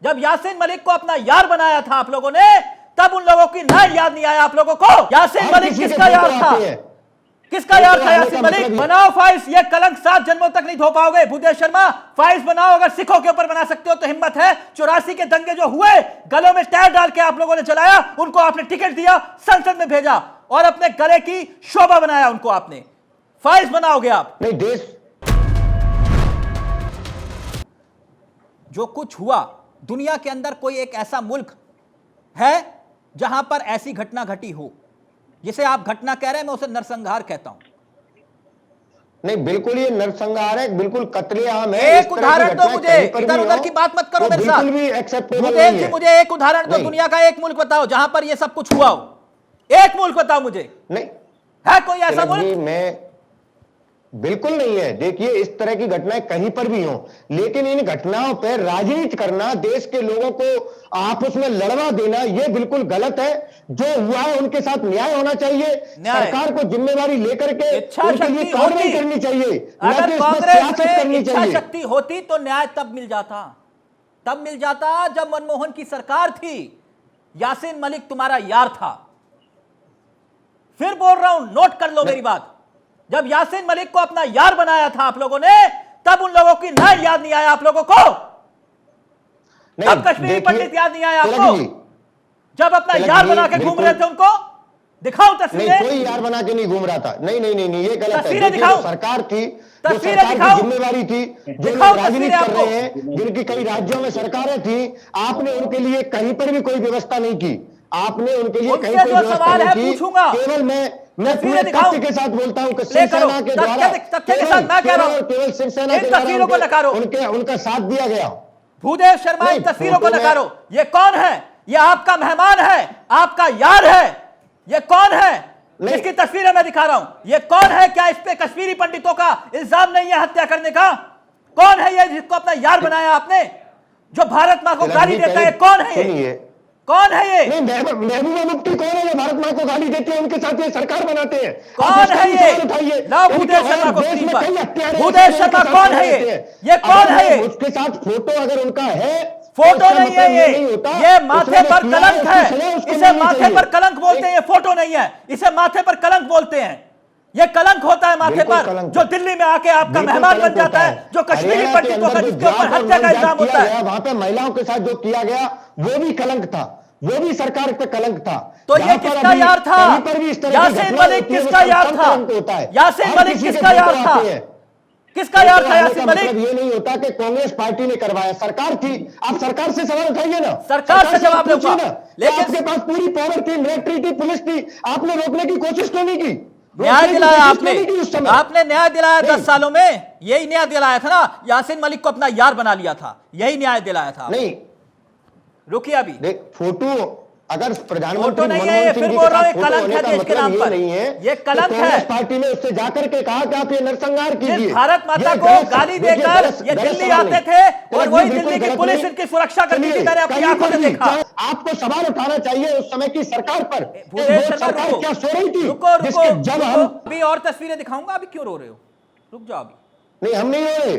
जब यासीन मलिक को अपना यार बनाया था आप लोगों ने, तब उन लोगों की ना याद नहीं आया आप लोगों को। यासीन मलिक किसका यार था? किसका यार था यासीन मलिक? बनाओ फाइल्स, ये कलंक 7 जन्मों तक नहीं धो पाओगे। भूदेव शर्मा, फाइल्स बनाओ, अगर सिखों के ऊपर बना सकते हो तो हिम्मत है। 84 के दंगे जो हुए, गलों में टायर डाल के आप लोगों ने चलाया, उनको आपने टिकट दिया, संसद में भेजा और अपने गले की शोभा बनाया उनको आपने। फाइल्स बनाओगे आप? नहीं, देश जो कुछ हुआ, दुनिया के अंदर कोई एक ऐसा मुल्क है जहां पर ऐसी घटना घटी हो? जिसे आप घटना कह रहे हैं, मैं उसे नरसंहार कहता हूं। नहीं, बिल्कुल ये नरसंहार है, बिल्कुल कत्लेआम है। एक उदाहरण दो मुझे, इधर उधर की बात मत करो मेरे साथ। बिल्कुल भी एक्सेप्टेबल नहीं है। मुझे एक उदाहरण दो, दुनिया का एक मुल्क बताओ जहां पर ये सब कुछ हुआ हो। एक मुल्क बताओ मुझे। नहीं है कोई ऐसा मुल्क? मैं बिल्कुल नहीं है। देखिए, इस तरह की घटनाएं कहीं पर भी हो, लेकिन इन घटनाओं पर राजनीति करना, देश के लोगों को आपस में लड़वा देना, यह बिल्कुल गलत है। जो हुआ है उनके साथ न्याय होना चाहिए। सरकार को जिम्मेवारी लेकर के उनके लिए कार्रवाई करनी चाहिए। अगर कांग्रेस में इच्छा शक्ति होती तो न्याय तब मिल जाता जब मनमोहन की सरकार थी। यासीन मलिक तुम्हारा यार था। फिर बोल रहा हूं, नोट कर लो मेरी बात। जब यासीन मलिक को अपना यार बनाया था आप लोगों ने, तब उन लोगों की ना याद नहीं आया आप लोगों को। तब कश्मीरी पंडित याद नहीं आया आपको? जब अपना यार बना के घूम रहे थे उनको दिखाओ तस्वीरें। कोई यार बना के नहीं घूम रहा था। नहीं नहीं नहीं, नहीं ये गलत है। तस्वीरें दिखाओ। सरकार थी, जो तस्वीरें सरकार दिखाओ। की जिम्मेवारी थी, जो दिखाओ राजनीति तस्वीरें कर रहे आपको। हैं, जिनकी कई राज्यों में सरकारें थी, आपने उनके लिए कहीं पर भी कोई व्यवस्था नहीं की। आपने उनके लिए कहीं कोई व्यवस्था नहीं की। पूछूंगा, केवल मैं पूरे तथ्य के साथ बोलता हूं कि शिवसेना के द्वारा केवल शिवसेना के द्वारा उनका साथ दिया गया। भूदेव शर्मा, इन तस्वीरों को नकारो। ये कौन है? ये आपका मेहमान है, आपका यार है। ये कौन है जिसकी तस्वीरें मैं दिखा रहा हूं? ये कौन है? क्या इस पे कश्मीरी पंडितों का इल्जाम नहीं है हत्या करने का? कौन है ये जिसको अपना यार बनाया आपने, जो भारत मां को गाली देता है? कौन है ये? कौन है ये? महबूबा मुफ्ती कौन है जो भारत मां को गाली देते हैं, उनके साथ ये सरकार बनाते हैं? कौन है ये? लाओ भूदेव शर्मा को स्क्रीन पर। भूदेव शर्मा कौन है ये कौन है ये? उसके साथ फोटो अगर उनका है, फोटो नहीं है ये माथे पर कलंक है। इसे माथे पर कलंक बोलते हैं, ये फोटो नहीं है। इसे माथे पर कलंक बोलते हैं। ये कलंक होता है माथे पर, जो दिल्ली में आके आपका मेहमान बन जाता है, जो कश्मीरी पंडितों का जिसके ऊपर हत्या का इल्जाम होता है। वहां पे महिलाओं के साथ जो किया गया वो भी कलंक था, वो भी सरकार पे कलंक था। तो ये किसका यार था? यासीन मलिक किसका यार था? यासीन मलिक किसका यार था? किसका यार था यासीन मलिक? मतलब ये नहीं होता कि कांग्रेस पार्टी ने करवाया, सरकार थी। आप सरकार से सवाल उठाइए ना, सरकार से जवाब दूंगा। लेकिन आपके पास पूरी पावर थी, मिलिट्री थी, पुलिस थी, आपने रोकने की कोशिश क्यों नहीं की? न्याय दिलाया आपने न्याय दिलाया 10 सालों में। यही न्याय दिलाया था ना, यासीन मलिक को अपना यार बना लिया था, यही न्याय दिलाया था। नहीं रुकिए अभी, देख फोटो, अगर प्रधानमंत्री फोटो नहीं है, फिर बोल रहा हूं कलंक है देश के नाम पर। नहीं है, ये कलंक है। पार्टी ने उससे जाकर के कहा कि आप ये नरसंहार कीजिए। भारत माता को गाली देकर ये दिल्ली आते थे और वही दिल्ली की पुलिस इनकी सुरक्षा करती थी। मैंने अपनी आंखों से देखा। आपको सवाल उठाना चाहिए उस समय की सरकार पर। सरकार क्या सो रही थी? रुको, जब हम अभी और तस्वीरें दिखाऊंगा। अभी क्यों रो रहे हो? रुक जाओ अभी। नहीं, हम नहीं हो रहे।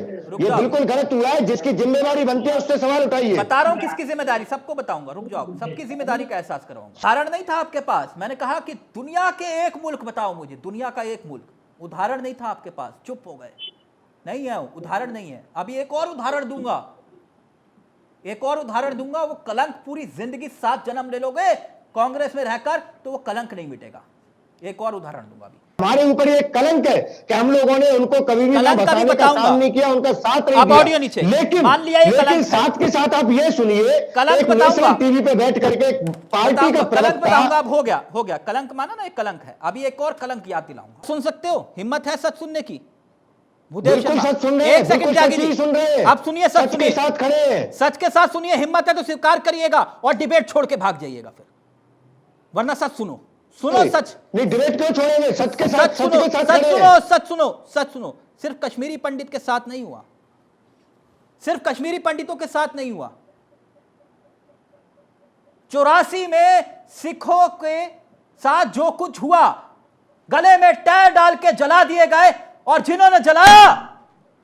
ये बिल्कुल गलत हुआ है। जिसकी जिम्मेवारी बनती है उससे सवाल उठाइए। बता रहा हूं किसकी जिम्मेदारी, सबको बताऊंगा। रुक जाओ, सबकी जिम्मेदारी का एहसास कराऊंगा। उदाहरण नहीं था आपके पास। मैंने कहा कि दुनिया के एक मुल्क बताओ मुझे, दुनिया का एक मुल्क। उदाहरण नहीं था आपके पास, चुप हो गए। नहीं है उदाहरण, नहीं है। अभी एक और उदाहरण दूंगा, एक और उदाहरण दूंगा। वो कलंक पूरी जिंदगी 7 जन्म ले लोगे कांग्रेस में रहकर तो वो कलंक नहीं मिटेगा। एक और उदाहरण दूंगा अभी। हमारे ऊपर ये कलंक है कि हम लोगों ने उनको कभी भी ना बताने का काम नहीं किया, उनका साथ नहीं दिया। ऑडियो नीचे, लेकिन मान लिया ये कलंक साथ के साथ आप ये सुनिए, कलंक बताऊंगा टीवी पे बैठ करके पार्टी का कलंक बताऊंगा। अब हो गया कलंक माना ना, एक कलंक है। अभी एक और कलंक याद दिलाऊंगा। सुन सकते हो? हिम्मत है सच सुनने की? भूदेव शर्मा सच सुन रहे हैं, एक सेकंड त्यागी सुन रहे हैं। आप सुनिए, सच सुनिए, साथ खड़े हैं, सच के साथ सुनिए। हिम्मत है तो स्वीकार करिएगा और डिबेट छोड़ के भाग जाइएगा फिर, वरना सच सुनो। सुनो सच। नहीं, डिबेट क्यों छोड़ेंगे? सच के साथ, सच सुनो। सिर्फ कश्मीरी पंडित के साथ नहीं हुआ, सिर्फ कश्मीरी पंडितों के साथ नहीं हुआ। 84 में सिखों के साथ जो कुछ हुआ, गले में टायर डाल के जला दिए गए और जिन्होंने जलाया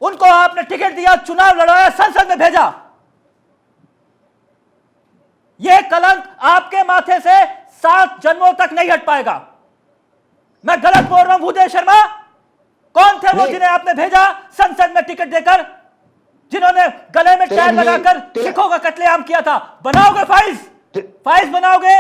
उनको आपने टिकट दिया, चुनाव लड़वाया, संसद में भेजा। यह कलंक आपके माथे से 7 जन्मों तक नहीं हट पाएगा। मैं गलत बोल रहा हूं भूदेव शर्मा? कौन थे वो जिन्हें आपने भेजा संसद में टिकट देकर, जिन्होंने गले में टायर लगाकर सिखों का कत्लेआम किया था? बनाओगे फाइल्स बनाओगे?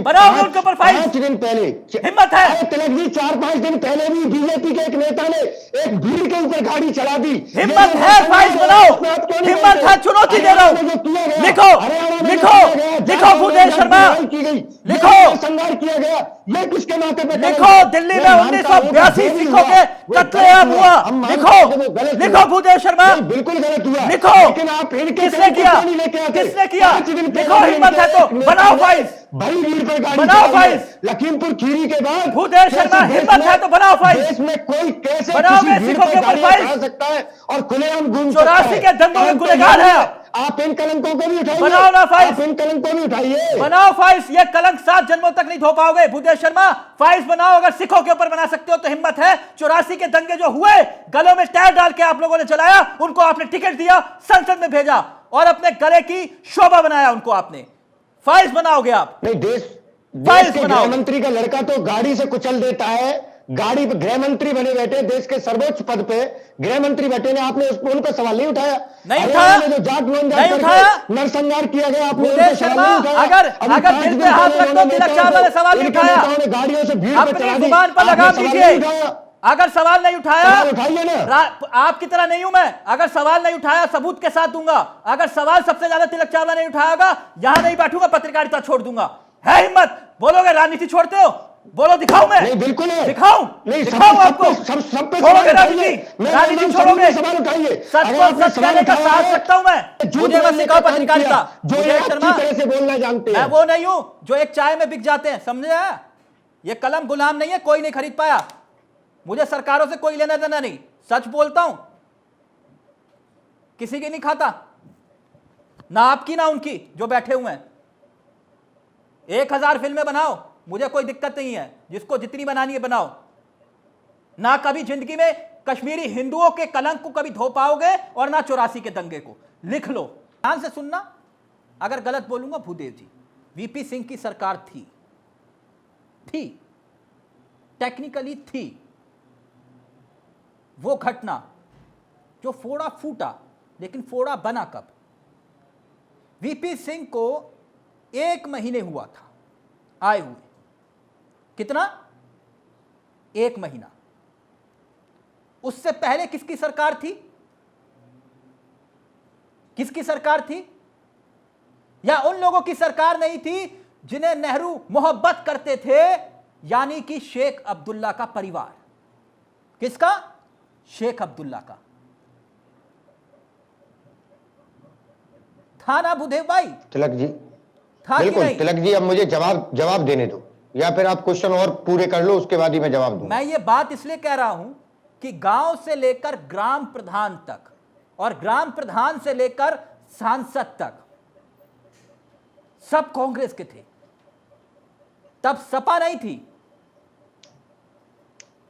बनाओगे उनके ऊपर फाइल्स? 5 दिन पहले हिम्मत है? तिलक जी 4-5 दिन पहले भी बीजेपी के एक नेता ने एक भीड़ के ऊपर गाड़ी चला दी। हिम्मत है? फाइल्स बनाओ, हिम्मत है? चुनौती दे रहा हूं, लिखो लिखो लिखो भूदेव शर्मा, लिखो संगार किया गया, ये किसके नाते पे? लिखो दिल्ली में 1982 सिखों के कत्लेआम हुआ, लिखो भूदेव शर्मा, बिल्कुल गलत हुआ, लिखो। लेकिन आप किसने किया? किसने किया? लिखो, हिम्मत है तो बनाओ फाइल्स, भाई भीड़ पर गाड़ी बनाओ फाइल्स। लखीमपुर खीरी के बाद भूदेव शर्मा, हिम्मत है तो बनाओ फाइल्स। देश में कोई कैसे बनाओगे किसी भीड़ सिखों के पर ऊपर गाड़ियां फाइल्स? चला सकता है और खुलेआम घूम सकता है? 84 के दंगों में गुनहगार है आप इन कलंकों को भी उठाइए, बनाओ ना फाइल्स, आप इन कलंकों को भी उठाइए, बनाओ फाइल्स। ये कलंक 7 जन्मों तक नहीं धो पाओगे भूदेव शर्मा। फाइल्स बनाओ, अगर सिखों के ऊपर बना सकते हो तो हिम्मत है। 84 के दंगे जो हुए, गलों में टायर डाल के आप लोगों ने चलाया, उनको आपने टिकट दिया, संसद में भेजा और अपने गले की शोभा बनाया उनको आपने। फाइल्स बनाओगे आप? नहीं, देश फाइल्स के बनाओ। गृह मंत्री का लड़का तो गाड़ी से कुचल देता है, गाड़ी पे गृह मंत्री बने बैठे, देश के सर्वोच्च पद पे गृह मंत्री बैठे ने, आपने उनका सवाल नहीं उठाया? नहीं उठाया, जो जाट नहीं उठाया, नरसंहार किया गया, आपने भूदेव शर्मा, अगर दिल पे हाथ रख दो, तिलक चावला ने सवाल नहीं उठाया, गाड़ियों से भीड़ अपनी जुबान पर लगाम दीजिए। अगर सवाल नहीं उठाया, उठाइए ना, आपकी तरह नहीं हूं मैं, अगर सवाल नहीं उठाया सबूत के साथ दूंगा। अगर सवाल सबसे ज्यादा तिलक चावला नहीं उठाएगा, यहां नहीं बैठूंगा, पत्रकारिता छोड़ दूंगा। है हिम्मत? बोलोगे राजनीति छोड़ते हो? बोलो, दिखाऊं मैं? नहीं, बिल्कुल है। दिखाऊं? नहीं, दिखाऊं आपको? सब पे छोड़ोगे राजनीति? राजनीति छोड़ोगे? सवाल उठाइए। सच को सच कहने का साहस रखता हूं मैं। मुझे मत सिखाओ पत्रकारिता। जो एक अच्छी तरह से बोलना जानते हैं, मैं वो नहीं हूं जो एक चाय में बिक जाते हैं, समझे? ये कलम गुलाम नहीं है, कोई नहीं खरीद पाया। मुझे सरकारों से कोई लेना देना नहीं, सच बोलता हूं, किसी की नहीं खाता, ना आपकी ना उनकी जो बैठे हुए हैं। 1000 फिल्में बनाओ, मुझे कोई दिक्कत नहीं है, जिसको जितनी बनानी है बनाओ। ना कभी जिंदगी में कश्मीरी हिंदुओं के कलंक को कभी धो पाओगे और ना 84 के दंगे को। लिख लो, ध्यान से सुनना, अगर गलत बोलूंगा भूदेव जी। वीपी सिंह की सरकार थी, टेक्निकली थी। वो घटना जो फोड़ा फूटा, लेकिन फोड़ा बना कब? वीपी सिंह को 1 महीने हुआ था आए हुए। कितना? 1 महीना। उससे पहले किसकी सरकार थी? किसकी सरकार थी? या उन लोगों की सरकार नहीं थी जिन्हें नेहरू मोहब्बत करते थे, यानी कि शेख अब्दुल्ला का परिवार। किसका? शेख अब्दुल्ला का। था ना भूदेव भाई? तिलक जी, था कि बिल्कुल नहीं? तिलक जी, अब मुझे जवाब देने दो, या फिर आप क्वेश्चन और पूरे कर लो, उसके बाद ही मैं जवाब दूंगा। मैं ये बात इसलिए कह रहा हूं कि गांव से लेकर ग्राम प्रधान तक और ग्राम प्रधान से लेकर सांसद तक सब कांग्रेस के थे। तब सपा नहीं थी,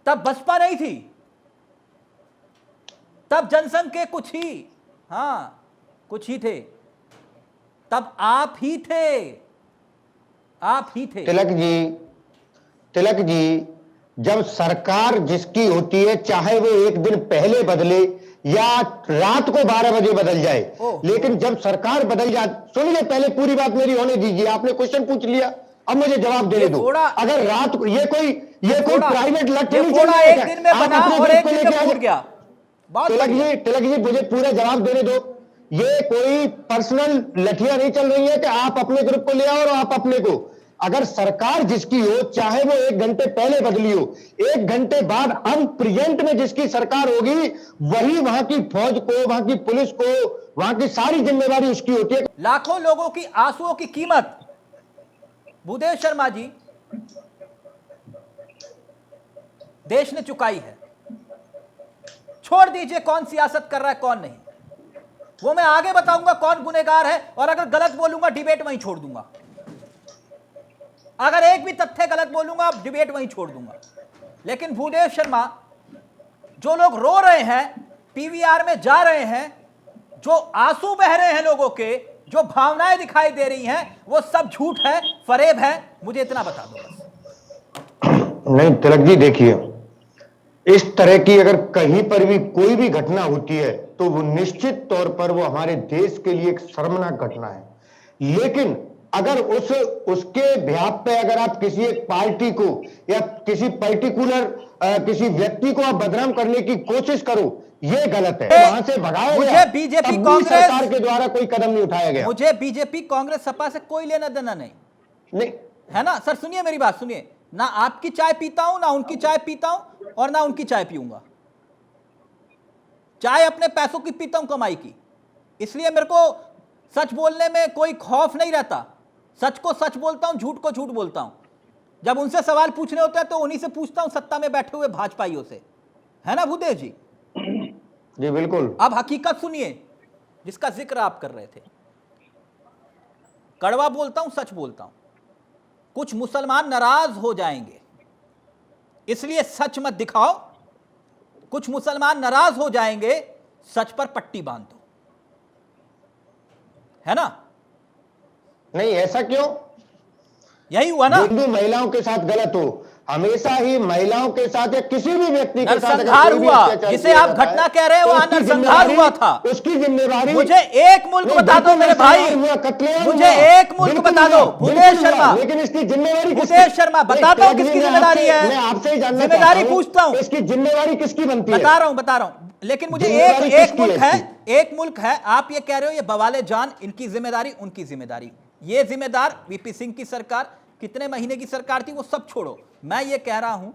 तब बसपा नहीं थी, तब जनसंघ के कुछ ही थे, तब आप ही थे। तिलक जी, जब सरकार जिसकी होती है, चाहे वो एक दिन पहले बदले या रात को 12 बजे बदल जाए, लेकिन जब सरकार बदल जाए, सुनिए, पहले पूरी बात मेरी होने दीजिए। आपने क्वेश्चन पूछ लिया, अब मुझे जवाब देने दो। अगर रात को ये कोई प्राइवेट लट नहीं चल रहा है, एक दिन में बना और एक दिन में फूट गया। तिलक जी, मुझे पूरा जवाब देने दो। ये कोई पर्सनल लठियां नहीं चल रही है कि आप अपने ग्रुप को ले आओ और आप अपने को। अगर सरकार जिसकी हो, चाहे वो 1 घंटे पहले बदली हो, 1 घंटे बाद हम प्रेजेंट में जिसकी सरकार होगी, वही वहां की फौज को, वहां की पुलिस को, वहां की सारी जिम्मेदारी उसकी होती है। लाखों लोगों की आंसुओं की कीमत भूदेव शर्मा जी देश ने चुकाई है। छोड़ दीजिए कौन सियासत कर रहा है कौन नहीं, वो मैं आगे बताऊंगा कौन गुनहगार है, और अगर गलत बोलूंगा डिबेट वहीं छोड़ दूंगा। अगर एक भी तथ्य गलत बोलूंगा डिबेट वहीं छोड़ दूंगा। लेकिन भूदेव शर्मा, जो लोग रो रहे हैं, पीवीआर में जा रहे हैं, जो आंसू बह रहे हैं लोगों के, जो भावनाएं दिखाई दे रही हैं वो सब झूठ है, फरेब है, मुझे इतना बता दो बस। नहीं तिलक जी, देखिए, इस तरह की अगर कहीं पर भी कोई भी घटना होती है तो वो निश्चित तौर पर वो हमारे देश के लिए एक शर्मनाक घटना है। लेकिन अगर उसके बिहाफ पे अगर आप किसी एक पार्टी को या किसी पर्टिकुलर किसी व्यक्ति को आप बदनाम करने की कोशिश करो, ये गलत है। वहां से भगाया मुझे गया, बीजेपी तब भी कांग्रेस सरकार के द्वारा कोई कदम नहीं उठाया गया। मुझे बीजेपी कांग्रेस सपा से कोई लेना देना नहीं है ना सर। सुनिए मेरी बात सुनिए, ना आपकी चाय पीता हूं, ना उनकी चाय पीता हूं, और ना उनकी चाय पीऊंगा। चाय अपने पैसों की पीता हूं, कमाई की। इसलिए मेरे को सच बोलने में कोई खौफ नहीं रहता। सच को सच बोलता हूं, झूठ को झूठ बोलता हूं। जब उनसे सवाल पूछने होते हैं तो उन्हीं से पूछता हूं, सत्ता में बैठे हुए भाजपाइयों से, है ना भूदेव जी? जी बिल्कुल। अब हकीकत सुनिए जिसका जिक्र आप कर रहे थे। कड़वा बोलता हूं, सच बोलता हूं। कुछ मुसलमान नाराज हो जाएंगे, इसलिए सच मत दिखाओ। कुछ मुसलमान नाराज हो जाएंगे, सच पर पट्टी बांध दो, है ना? नहीं, ऐसा क्यों? यही हुआ ना। हिंदू महिलाओं के साथ गलत हो, हमेशा ही महिलाओं के साथ या किसी भी व्यक्ति के साथ नरसंहार हुआ, जिसे आप घटना कह रहे हैं, वो नरसंहार हुआ था। उसकी जिम्मेदारी मुझे एक मुल्क बता दो मेरे भाई, मुझे एक मुल्क बता दो। भूदेव शर्मा, लेकिन इसकी जिम्मेदारी भूदेव शर्मा, बताता हूं किसकी जिम्मेदारी है। मैं आपसे ही जानना जिम्मेदारी पूछता हूं, इसकी जिम्मेदारी किसकी बनती है? बता रहा हूं। लेकिन मुझे एक मुल्क है। आप ये कह रहे हो ये बवाले जान, इनकी जिम्मेदारी, उनकी जिम्मेदारी। ये जिम्मेदार वीपी सिंह की सरकार, कितने महीने की सरकार थी वो सब छोड़ो। मैं ये कह रहा हूं